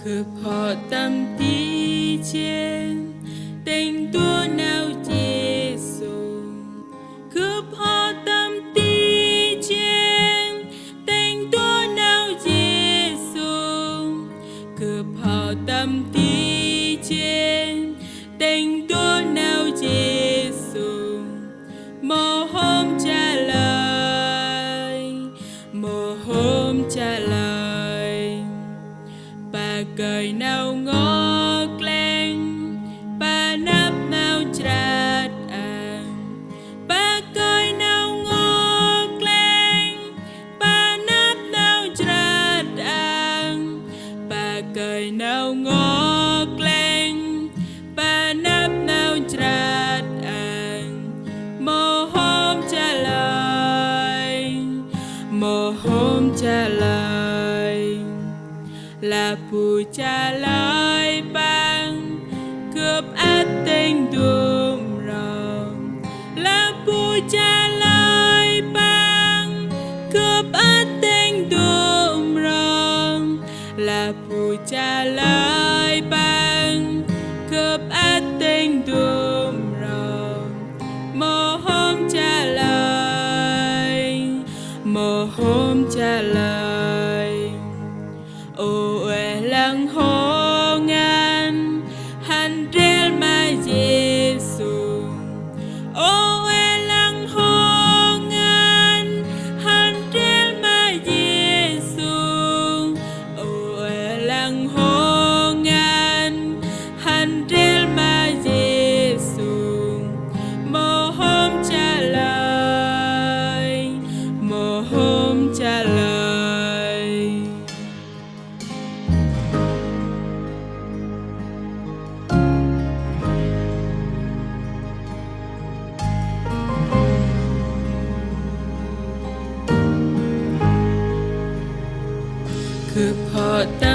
Cướp họ tâm tí trên tình tua nào Giêsu, cướp họ tâm tí trên tình tua nào Giêsu, cướp họ tâm tí trên tình tua nào Giêsu. Một hôm trả lời, một hôm trả lời, bà cười nào ngó lên, bà nắp nào trát ăn, bà cười nào ngó lên, bà nắp nào trát ăn, bà cười nào ngó lên, bà nắp nào trát ăn. Một hôm trả lời, một hôm trả lời, là Bụi trả lời bằng cướp át tình đùm rồng, là Bụi trả lời bằng cướp át tình đùm rồng, là Bụi trả lời bằng cướp át tình đùm rồng. Một hôm trả lời, một hôm trả lời, ô lăng hô ngan han rel ma Giêsu, ô lăng hô ngan han rel ma Giêsu, ô lăng hô ngan han rel ma Giêsu. Một hôm trả lời, một hôm trả lời. Cướp họ tâm